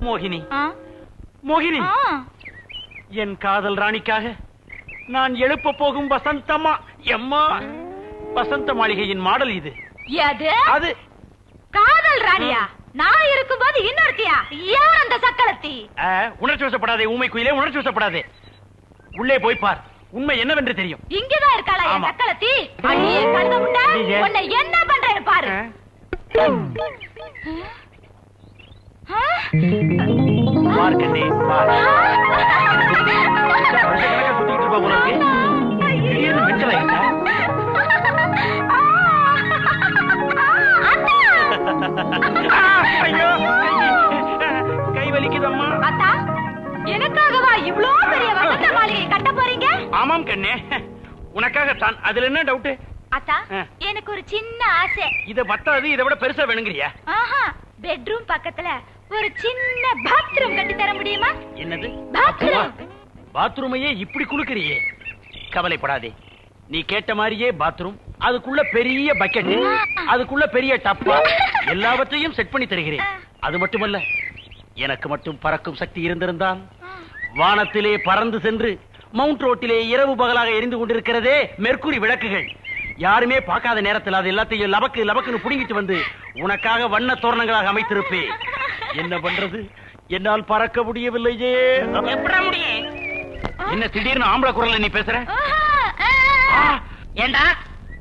மோகினி, மோகினி, என் காதல் ராணிக்காக நான் எழுப்ப போகும் வசந்தமா எம்மா வசந்த மாளிகையின் மாடல் இது. அது காதல் ராணியா? நான் இருக்கும்போது இன்னொருத்தியா? யார் அந்த சக்களத்தி? உணர்ச்சி வசப்படாதே ஊமை குயிலே, உணர்ச்சி வசப்படாதே. உள்ளே போய் பார், உண்மை என்னவென்று தெரியும். இங்கதான் இருக்காளா என் சக்களத்தி? அடியே கழுத முண்டை, உன்னை என்ன பண்றேன்னு பாரு. பார் கண்ணே, பார். சுத்திட்டு இருப்பா போல இருக்கு. திடீர்னு மென்டல் ஆயிட்டா. ஐயோ, கை வலிக்குதம்மா. அத்தா, எனக்காகவா இவ்ளோ பெரிய வசந்த மாளிகை கட்ட போறீங்க? ஆமாம் கண்ணே, உனக்காகத்தான். அதுல என்ன டவுட்? அத்தா, எனக்கு ஒரு சின்ன ஆசை. இத பத்தாது, இதை விட பெருசா வேணுங்கிறியா? பெட்ரூம் பக்கத்துல ஒரு சின்ன பாத்ரூம் கட்டி தர முடியுமா? என்னது பாத்ரூம்? பாத்ரூமையே இப்படி குளுக்குறியே. கவலைப்படாதே, நீ கேட்ட மாதிரியே பாத்ரூம், அதுக்குள்ள பெரிய பக்கெட், அதுக்குள்ள பெரிய டப்பா, எல்லாவற்றையும் செட் பண்ணி தருகிறேன். அது மட்டுமல்ல, எனக்கு மட்டும் பறக்கும் சக்தி இருந்திருந்தால் வானத்திலே பறந்து சென்று மவுண்ட் ரோட்டிலே இரவு பகலாக எரிந்து கொண்டிருக்கிறதே மெர்க்குரி விளக்குகள், யாருமே பார்க்காத நேரத்தில் அது எல்லாத்தையும் லபக்கு லபக்குன்னு புடுங்கிட்டு வந்து உனக்காக வண்ண தோரணங்களாக அமைத்திருப்பேன். என்ன பண்றது, என்னால் பறக்க முடியவில்லையே. என்ன திடீர்னு ஆம்பளை குரல்ல நீ பேசுற? ஏண்டா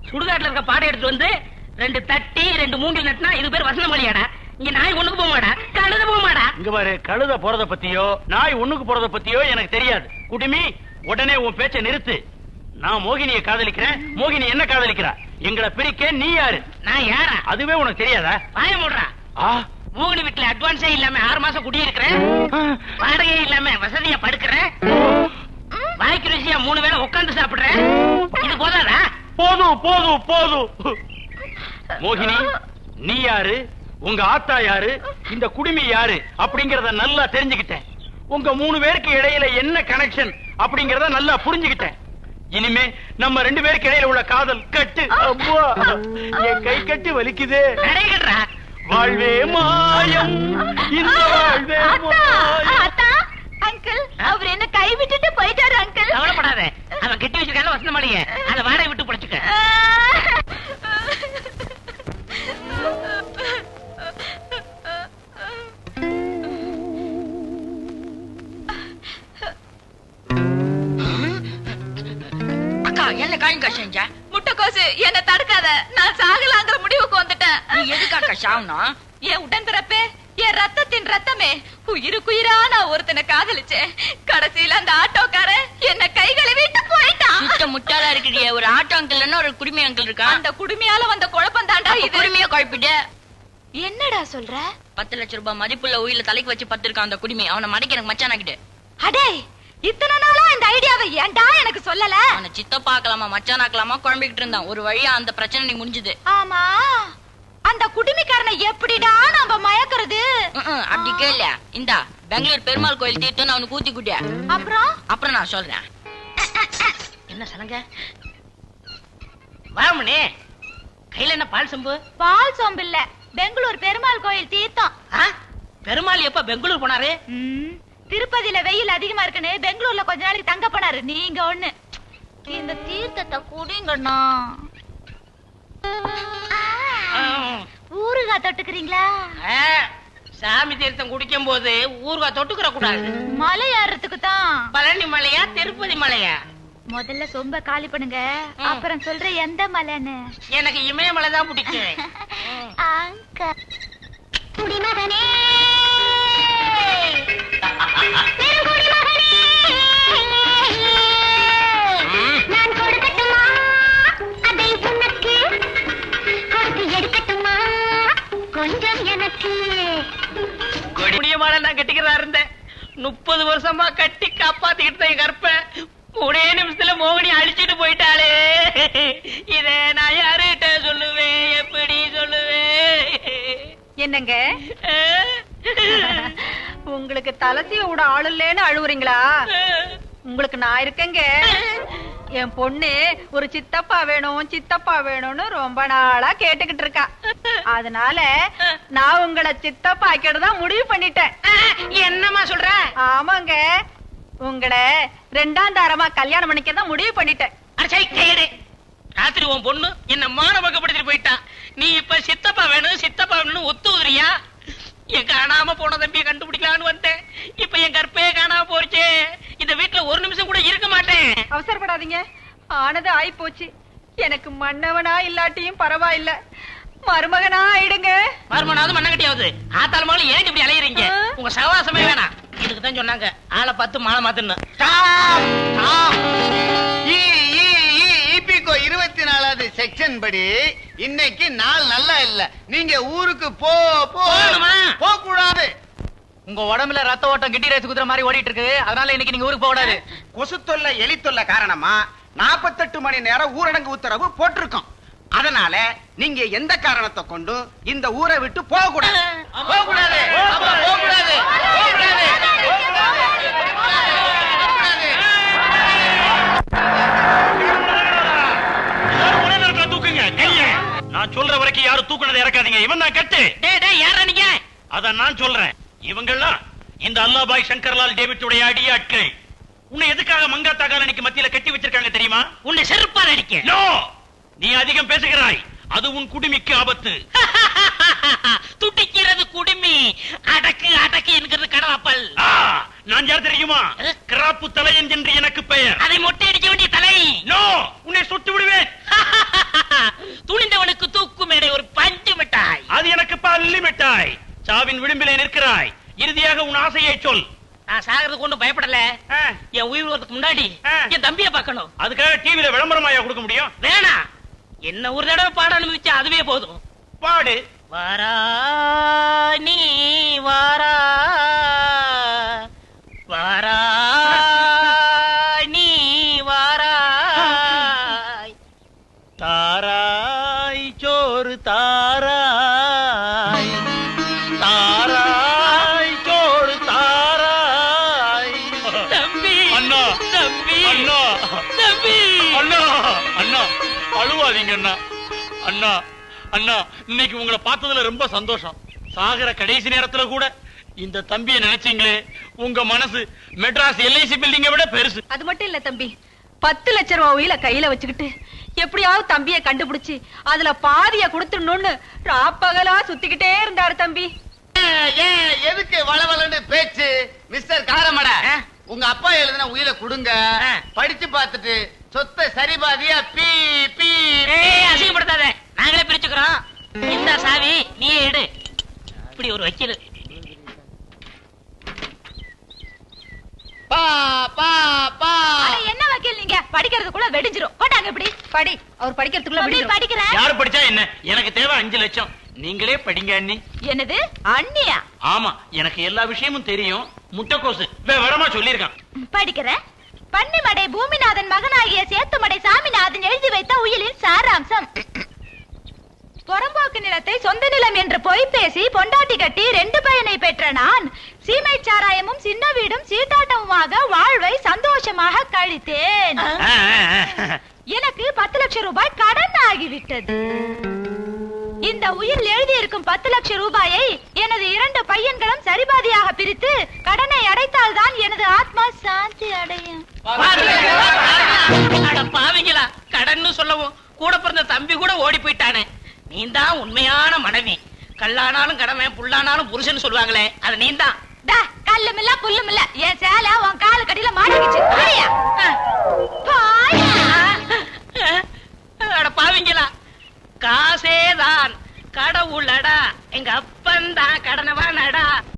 சுடுகாட்டுல இருக்க பாடம் எடுத்து வந்து 2 தட்டி 2 மூங்கில் நட்டினா இது பேர் வசந்த மொழியாடா? இங்க நாய் ஒண்ணுக்கு போக மாடா, கழுத போக மாடா. இங்க பாரு, கழுத போறத பத்தியோ நாய் ஒண்ணுக்கு போறத பத்தியோ எனக்கு தெரியாது. குடுமி, உடனே உன் பேச்சை நிறுத்து. நான் மோகினியை காதலிக்கிறேன், மோகினி என்ன காதலிக்கிறா. எங்களை பிரிக்க நீ யாரு? நான் யாரா? அதுவே உனக்கு தெரியாதா? வாய மூடுறா. மோகினி வீட்டுல அட்வான்ஸே இல்லாம 6 மாசம் குடியிருக்கிறேன், வாடகையே இல்லாம வசதியா படுக்கிறேன், வாய்க்கு ருசியா 3 வேளை உட்கார்ந்து சாப்பிடுறேன். இது போதாதா? போதும் போதும் போதும். மோகினி, நீ யாரு, உங்க ஆத்தா யாரு, இந்த குடுமி யாரு அப்படிங்கறத நல்லா தெரிஞ்சுக்கிட்டேன். உங்க 3 பேருக்கு இடையில என்ன கனெக்ஷன் அப்படிங்கறத நல்லா புரிஞ்சுக்கிட்டேன். இனிமே நம்ம 2 பேருக்கு இடையில உள்ள காதல் கட்டு. அம்மா, என் கை கட்டு வலிக்குதே. நடைகடா. வாழ்வே மாயம், இந்த வாழ்வே மாயம். அங்கிள், அவர் என்ன கை விட்டுட்டு போயிட்டாரு அங்கிள். கவலைப்படாத, அவன் கட்டி வச்சிருக்கான வசந்த மாளிகை, அதை வாடகை விட்டு படுத்துக்க. அக்கா, என்ன காய்கா செஞ்ச? முட்டைக்கோசு, என்ன தடுக்காத, நான் சாகலாங்கிற முடிவுக்கு வந்துட்டேன். நீ எதுக்காக்கா சாவணும்? என் உடன் பிறப்பே, என் ரத்தத்தின் ரத்தமே, உயிருக்குயிரா நான் ஒருத்தனை காதலிச்சேன். கடைசியில அந்த ஆட்டோக்காரன் என்ன கைகளை விட்டு போயிட்டான். சுத்த முட்டாளா இருக்கிறிய. ஒரு ஆட்டோ அங்கிள் ஒரு குடுமி அங்கிள் இருக்கா. அந்த குடுமையால வந்த குழப்பம் தாண்டா இது. குடுமைய குழப்பிட்டு என்னடா சொல்ற? 10 லட்சம் ரூபாய் மதிப்புள்ள உயில தலைக்கு வச்சு பத்திருக்கான் அந்த குடுமி. அவனை மடைக்கு எனக்கு மச்சானாக்கிட்டு. அடே, இத்தனை நாளா இந்த ஐடியாவை ஏன்டா எனக்கு சொல்லல? அவனை சித்த பாக்கலாமா மச்சானாக்கலாமா குழம்பிக்கிட்டு இருந்தான். ஒரு வழியா அந்த பிரச்சனை நீ முடிஞ்சது. ஆமா, அந்த குடுமிக்காரனை எப்படிடா நாம மயக்கிறது? அப்படி கேள்ல. இந்தா பெங்களூர் பெருமாள் கோயில் தீர்த்தம் அவனுக்கு ஊத்தி குட்டியா. அப்புறம் நான் சொல்றேன். என்ன சொல்லுங்க வாமனே, கையில என்ன பால் சொம்பு? பால் சொம்பு இல்ல, பெங்களூர் பெருமாள் கோயில் தீர்த்தம். பெருமாள் எப்ப பெங்களூர் போனாரு? திருப்பதியில வெயில் அதிகமா இருக்குன்னு பெங்களூர்ல கொஞ்ச நாளைக்கு தங்க போனாரு. நீங்க ஒண்ணு இந்த தீர்த்தத்தை குடிங்கண்ணா. ஊறுகாய் தொட்டுக்கிறீங்களா? சாமி தீர்த்தம் குடிக்கும் போது ஊறுகாய் தொட்டுக்கிற கூடாது. மலை ஏறதுக்கு தான். பழனி மலையா திருப்பதி மலையா? முதல்ல சொம்ப காலி பண்ணுங்க, அப்புறம் சொல்ற எந்த மலைன்னு. எனக்கு இமயமலை தான் பிடிக்கும். குடிமகனே, நான் கொடுக்கட்டுமா அதை உனக்கு, கொடுத்து எடுக்கட்டுமா கொஞ்சம் எனக்கு. முடியமான நான் கட்டிக்கிறதா இருந்தேன். 30 வருஷமா கட்டி காப்பாத்திக்கிட்டு என் கற்ப 3 நிமிஷத்துல மோகினி அழிச்சிட்டு போயிட்டாளே. இத நான் யாருகிட்ட சொல்லுவேன், எப்படி சொல்லுவேன்? என்னங்க உங்களுக்கு தலசிய விட ஆள் இல்லேன்னு அழுவுறீங்களா? உங்களுக்கு நான் இருக்கேங்க. என் பொண்ணு ஒரு சித்தப்பா வேணும் சித்தப்பா வேணும்னு ரொம்ப நாளா கேட்டுக்கிட்டு இருக்கா. அதனால நான் உங்களை சித்தப்பா ஆக்கிடுறதா முடிவு பண்ணிட்டேன். என்னம்மா சொல்ற? ஆமாங்க, உங்களை 2ஆம் தாரமா கல்யாணம் பண்ணிக்கிறதா முடிவு பண்ணிட்டேன். ராத்திரி உன் பொண்ணு என்ன மானபக்கப்படுத்திட்டு போயிட்டா. நீ இப்ப சித்தப்பா வேணும் ஒத்துறியா? என் காணாம போன தம்பியை கண்டுபிடிக்கலான்னு வந்தேன். இப்ப என் கற்பே காணாம போச்சு. இந்த வீட்டுல ஒரு நிமிஷம் கூட இருக்க மாட்டேன். அவசரப்படாதீங்க, ஆனது ஆயி போச்சு. எனக்கு மன்னவனா இல்லாட்டியும் பரவாயில்ல, மருமகனா ஆயிடுங்க. மருமனாவது மண்ணங்கட்டியாவது ஆத்தாள் மகளும் ஏன் இப்படி அலையறீங்க? உங்க சவாசமே வேணாம். இதுக்கு தான் சொன்னாங்க ஆளை பார்த்து மாலை மாத்துன்னு. 24வது செக்ஷன் படி இன்னைக்கு நாள் நல்லா இல்ல. நீங்க ஊருக்கு போக கூடாது. உங்க உடம்புல ரத்த ஓட்டம் கிட்டி ரேஸ் குதிரை மாதிரி ஓடிட்டு இருக்கு. அதனால இன்னைக்கு நீங்க ஊருக்கு போக கூடாது. கொசு தொல்லை எலி தொல்லை காரணமா 48 மணி நேரம் ஊரடங்கு உத்தரவு போட்டிருக்கோம். அதனால நீங்க எந்த காரணத்தை கொண்டு இந்த ஊரை விட்டு போக கூடாது. நான் சொல்ற வரைக்கும் யாரும் தூக்குனதை இறக்காதீங்க. இவன் தான் கட்டு. யாரா நீங்க? அத நான் சொல்றேன். இவங்கெல்லாம் இந்த அல்லாபாய் சங்கர்லால் டேவிட்டுடைய அடியாட்கள். உன்னை எதுக்காக மங்காத்தா காலனிக்கு மத்தியில கட்டி வச்சிருக்காங்க தெரியுமா? உன்னை செருப்பால் அடிக்க. நோ, நீ அதிகம் பேசுகிறாய். அது உன் குடுமிக்கு ஆபத்து. துடிக்கிறது குடுமி, அடக்கு அடக்கு என்கிறது கடவாப்பல். நான் யார் தெரியுமா? கிராப்பு தலையன் என்று எனக்கு பெயர். அதை மொட்டை அடிக்க வேண்டிய தலை. நோ, உன்னை சுட்டு விடுவேன். துணிந்தவனுக்கு தூக்கு மேடை ஒரு பஞ்சு மிட்டாய். அது எனக்கு பள்ளி மிட்டாய். சாவின் விளிம்பிலே நிற்கிறாய். இறுதியாக உன் ஆசையை சொல். நான் சாகிறதுக்கு ஒண்ணும் பயப்படல. என் உயிர் வரதுக்கு முன்னாடி என் தம்பியை பார்க்கணும். அதுக்காக டிவில விளம்பரமாயா கொடுக்க முடியும்? வேணா, என்ன ஒரு தடவை பாட அனுபவிச்சா அதுவே போதும். பாடு. வாரா நீ வாரா வாரா நீ வாரா தாராய் சோறு தாராய் தாராய் சோறு தாராய். தம்பி அண்ணா, தம்பி அண்ணா, தம்பி அண்ணா, அண்ணா, அழுவாதீங்க அண்ணா. அண்ணா, அண்ணா, இன்னைக்கு உங்களை பார்த்ததுல ரொம்ப சந்தோஷம். சாகர கடைசி நேரத்துல கூட இந்த தம்பியை நினைச்சீங்களே, உங்க மனசு மெட்ராஸ் எல்ஐசி பில்டிங்கை விட பெருசு. அது மட்டும் இல்ல தம்பி, 10 லட்சம் ரூபாய் உயில கையில வச்சுக்கிட்டு எப்படியாவது தம்பியை கண்டுபிடிச்சு அதுல பாதிய கொடுத்துடணும்னு ராப்பகலா சுத்திக்கிட்டே இருந்தாரு தம்பி. எதுக்கு வளவலன்னு பேச்சு? மிஸ்டர் காரமட, உங்க அப்பா எழுதின உயிரை கொடுங்க. படிச்சு பார்த்துட்டு சொத்தை சரிபாதியா பீ பீ. அசிங்கப்படுத்தாத, நாங்களே பிரிச்சுக்கிறோம். இந்த சாவி நீ எடு. இப்படி ஒரு வக்கீல். பா பா பா. என்ன வக்கீல் நீங்க? படிக்கிறதுக்குள்ள வெடிஞ்சிரும். போட்டாங்க இப்படி படி, அவர் படிக்கிறதுக்குள்ள விடுங்க. படிக்கிறேன். யாரு படிச்சா என்ன? எனக்கு தேவை 5 லட்சம். நீங்களே படிங்க அண்ணி. என்னது அண்ணியா? ஆமா, எனக்கு எல்லா விஷயமும் தெரியும். முட்டைக்கோசு விவரமா சொல்லியிருக்கான். படிக்கிறேன். பன்னிமடை பூமிநாதன் மகனாகிய சேத்துமடை சாமிநாதன் எழுதி வைத்த உயிலின் சாராம்சம். புறம்போக்கு நிலத்தை சொந்த நிலம் என்று பொய் பேசி பொண்டாட்டி கட்டி 2 பையனை பெற்ற நான் சீமை சாராயமும் சின்ன வீடும் சீட்டாட்டமுமாக வாழ்வை சந்தோஷமாக கழித்தேன். எனக்கு 10 லட்சம் ரூபாய் கடன் ஆகிவிட்டது. இந்த உயில் எழுதியிருக்கும் 10 லட்சம் ரூபாயை எனது 2 பையன்களும் சரிபாதியாக பிரித்து கடனை அடைத்தால் தான் எனது ஆத்மா சாந்தி அடையும். பாவீங்களா, கடன் சொல்லவும் கூட பிறந்த தம்பி கூட ஓடி போயிட்டானே. நீதான் உண்மையான மனைவி. கல்லானாலும் கடமை, புல்லானாலும் புருஷன் சொல்லுவாங்களே, அது நீதான். கல்லும் இல்ல புல்லும் இல்ல, என் சேலை உன் காலு கடியில மாட்டிக்கிச்சு. பாவீங்களா, காசேதான் கடவுளடா, எங்க அப்பன் தான் கடனவானடா.